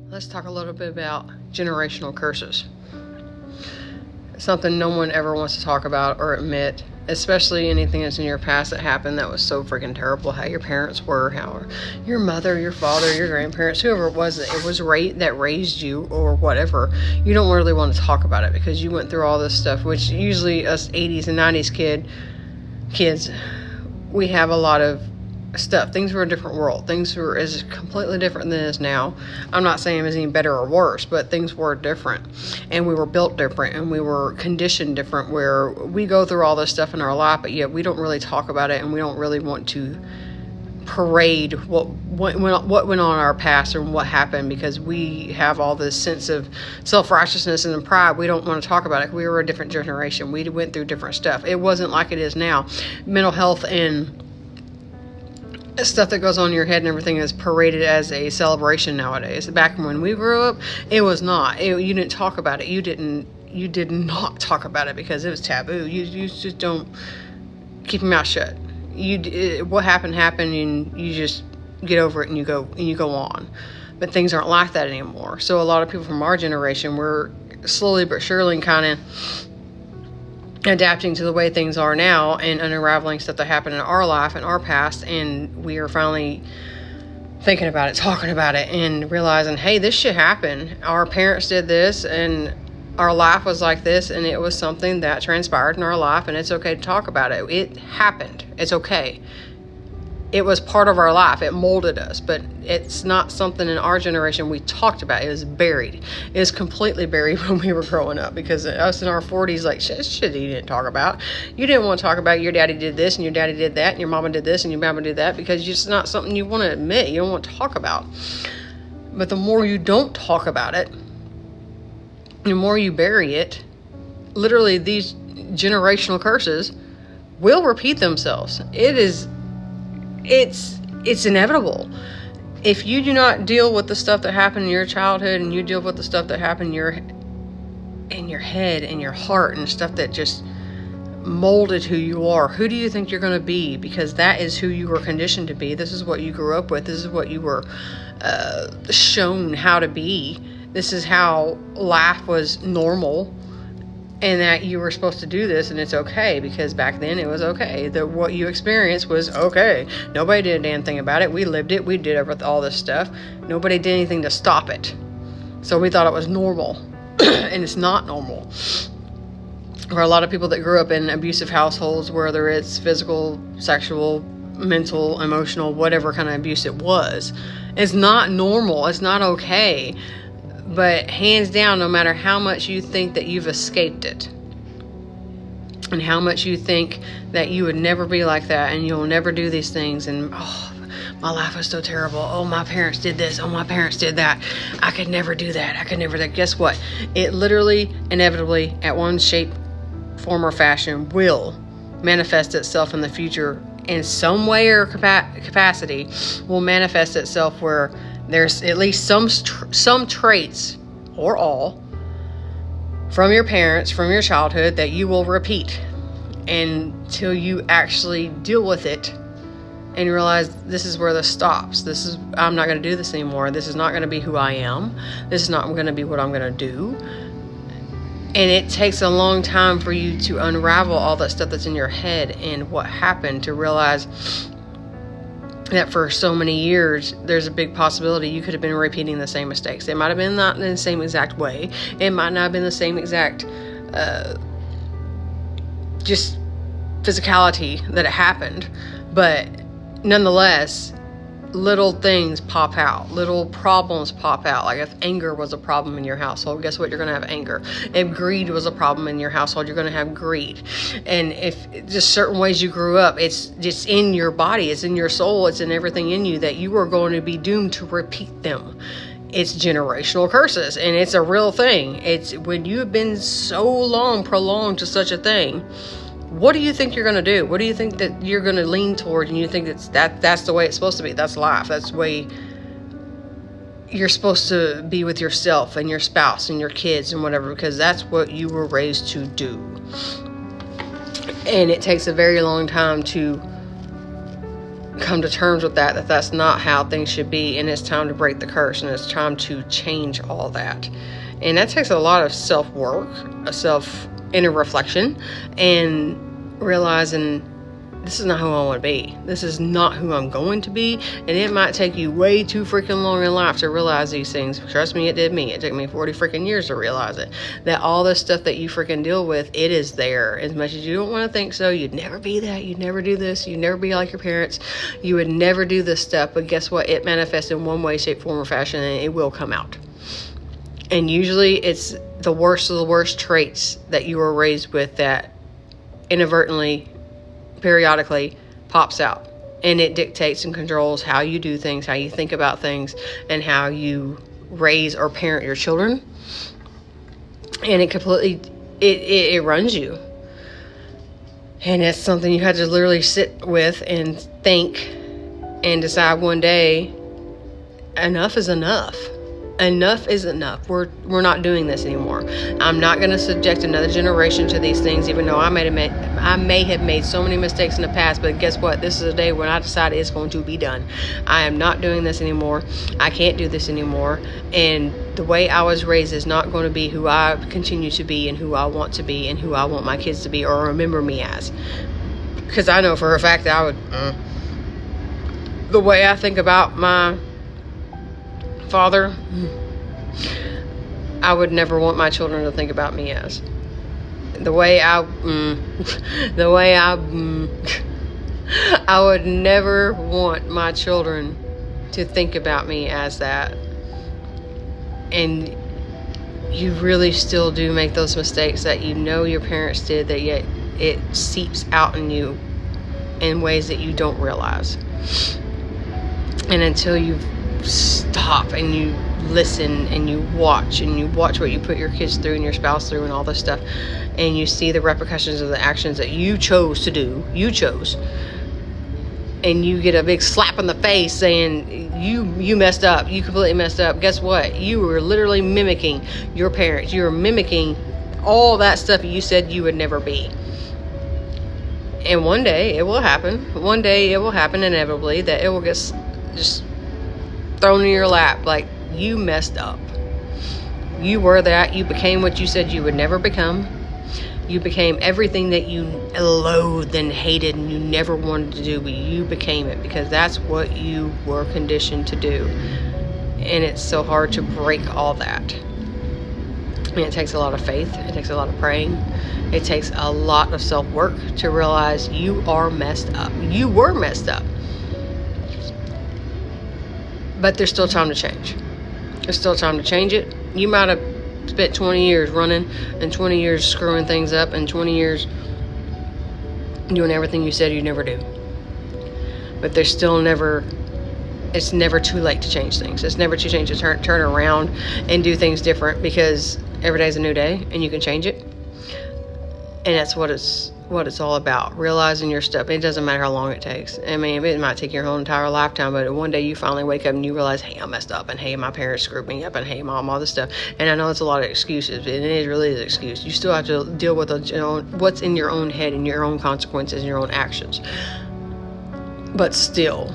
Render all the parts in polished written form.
Let's talk a little bit about generational curses. It's something no one ever wants to talk about or admit, especially anything that's in your past that happened that was so freaking terrible. How your parents were, how your mother, your father, your grandparents, whoever it was that raised you or whatever. You don't really want to talk about it because you went through all this stuff, which usually us 80s and 90s kids, we have a lot of stuff. Things were a different world. Things were as completely different than it is now. I'm not saying it was any better or worse, but things were different, and we were built different, and we were conditioned different, where we go through all this stuff in our life, but yet we don't really talk about it, and we don't really want to parade what went on in our past and what happened, because we have all this sense of self-righteousness and pride. We don't want to talk about it. We were a different generation. We went through different stuff. It wasn't like it is now. Mental health and stuff that goes on in your head and everything is paraded as a celebration nowadays. Back when we grew up, it was not. You didn't talk about it. You did not talk about it because it was taboo. You just don't keep your mouth shut. What happened, and you just get over it and you go on. But things aren't like that anymore. So a lot of people from our generation, we're slowly but surely kind of adapting to the way things are now and unraveling stuff that happened in our life and our past, and we are finally thinking about it, talking about it, and realizing, hey, this shit happened. Our parents did this, and our life was like this, and it was something that transpired in our life, and it's okay to talk about it. It happened. It's okay. It was part of our life. It molded us, but it's not something in our generation we talked about. It was buried. It was completely buried when we were growing up, because us in our 40s, like, shit you didn't talk about. You didn't want to talk about your daddy did this and your daddy did that and your mama did this and your mama did that, because it's not something you want to admit. You don't want to talk about. But the more you don't talk about it, the more you bury it, literally these generational curses will repeat themselves. It's inevitable. If you do not deal with the stuff that happened in your childhood, and you deal with the stuff that happened in your head and your heart, and stuff that just molded who you are, who do you think you're going to be? Because that is who you were conditioned to be. This is what you grew up with. This is what you were shown how to be. This is how life was normal, and that you were supposed to do this, and it's okay, because back then it was okay. What you experienced was okay. Nobody did a damn thing about it. We lived it. We did all this stuff. Nobody did anything to stop it. So we thought it was normal, and it's not normal. For a lot of people that grew up in abusive households, whether it's physical, sexual, mental, emotional, whatever kind of abuse it was, it's not normal. It's not okay. But hands down, no matter how much you think that you've escaped it, and how much you think that you would never be like that, and you'll never do these things, and my life was so terrible. Oh, my parents did this. Oh, my parents did that. I could never do that. I could never do that. Guess what? It literally, inevitably, at one shape, form, or fashion, will manifest itself in the future in some way or capacity. Will manifest itself where there's at least some traits, or all, from your parents, from your childhood, that you will repeat until you actually deal with it and realize, this is where this stops. I'm not going to do this anymore. This is not going to be who I am. This is not going to be what I'm going to do. And it takes a long time for you to unravel all that stuff that's in your head and what happened, to realize that for so many years, there's a big possibility you could have been repeating the same mistakes. It might have been not in the same exact way. It might not have been the same exact just physicality that it happened. But nonetheless, little things pop out. Little problems pop out. Like if anger was a problem in your household, guess what? You're going to have anger. If greed was a problem in your household, you're going to have greed. And if just certain ways you grew up, it's just in your body, it's in your soul, it's in everything in you, that you are going to be doomed to repeat them. It's generational curses, and it's a real thing. It's when you have been so long prolonged to such a thing. What do you think you're going to do? What do you think that you're going to lean toward, and you think that's the way it's supposed to be? That's life. That's the way you're supposed to be with yourself and your spouse and your kids and whatever, because that's what you were raised to do. And it takes a very long time to come to terms with that that's not how things should be, and it's time to break the curse, and it's time to change all that. And that takes a lot of self-work, inner reflection, and realizing this is not who I want to be. This is not who I'm going to be. And it might take you way too freaking long in life to realize these things. Trust me, it did me. It took me 40 freaking years to realize it. That all this stuff that you freaking deal with, it is there. As much as you don't want to think so, you'd never be that. You'd never do this. You'd never be like your parents. You would never do this stuff. But guess what? It manifests in one way, shape, form, or fashion, and it will come out. And usually it's the worst of the worst traits that you were raised with that inadvertently, periodically pops out, and it dictates and controls how you do things, how you think about things, and how you raise or parent your children. And it completely it runs you, and it's something you had to literally sit with and think and decide one day, enough is enough. Enough is enough. We're not doing this anymore. I'm not going to subject another generation to these things, even though I may have made so many mistakes in the past. But guess what? This is a day when I decide it's going to be done. I am not doing this anymore. I can't do this anymore. And the way I was raised is not going to be who I continue to be, and who I want to be, and who I want my kids to be or remember me as. Because I know for a fact that I would. The way I think about my father, I would never want my children to think about me as. I would never want my children to think about me as that. And you really still do make those mistakes that you know your parents did, that yet it seeps out in you in ways that you don't realize. And until you stop and you listen and you watch what you put your kids through and your spouse through and all this stuff, and you see the repercussions of the actions that you chose to do, and you get a big slap in the face saying you messed up, you completely messed up. Guess what? You were literally mimicking your parents. You were mimicking all that stuff you said you would never be. And one day it will happen. One day it will happen inevitably, that it will get just thrown in your lap like you messed up. You were that. You became what you said you would never become. You became everything that you loathed and hated and you never wanted to do, but you became it because that's what you were conditioned to do. And it's so hard to break all that. And it takes a lot of faith. It takes a lot of praying. It takes a lot of self-work to realize you are messed up. You were messed up. But there's still time to change. There's still time to change it. You might have spent 20 years running, and 20 years screwing things up, and 20 years doing everything you said you'd never do. But there's still it's never too late to change things. It's never too late to turn around and do things different, because every day's a new day and you can change it. And that's what it's all about, realizing your stuff. It doesn't matter how long it takes. I mean, it might take your whole entire lifetime, but one day you finally wake up and you realize, hey, I messed up, and hey, my parents screwed me up, and hey, mom, all this stuff. And I know it's a lot of excuses, and it really is an excuse. You still have to deal with what's in your own head and your own consequences and your own actions. But still,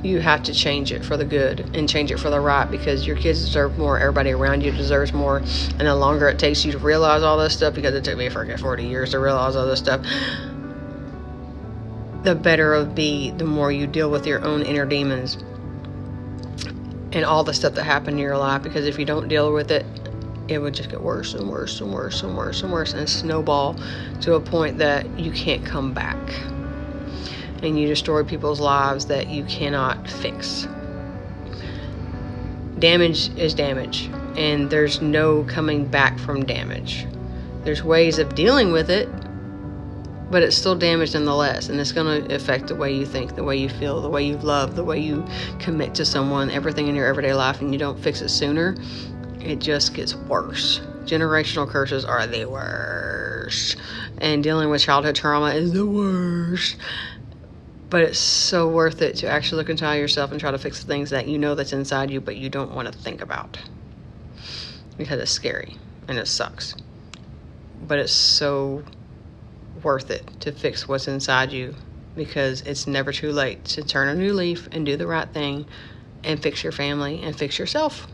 you have to change it for the good and change it for the right, because your kids deserve more. Everybody around you deserves more. And the longer it takes you to realize all this stuff, because it took me 40 years to realize all this stuff, the better it'll be, the more you deal with your own inner demons and all the stuff that happened in your life. Because if you don't deal with it, it would just get worse and worse and worse and worse and worse, and snowball to a point that you can't come back. And you destroy people's lives that you cannot fix. Damage is damage, and there's no coming back from damage. There's ways of dealing with it, but it's still damage nonetheless, and it's going to affect the way you think, the way you feel, the way you love, the way you commit to someone, everything in your everyday life, and you don't fix it sooner, it just gets worse. Generational curses are the worst, and dealing with childhood trauma is the worst. But it's so worth it to actually look inside yourself and try to fix the things that you know that's inside you, but you don't want to think about. Because it's scary and it sucks. But it's so worth it to fix what's inside you because it's never too late to turn a new leaf and do the right thing and fix your family and fix yourself.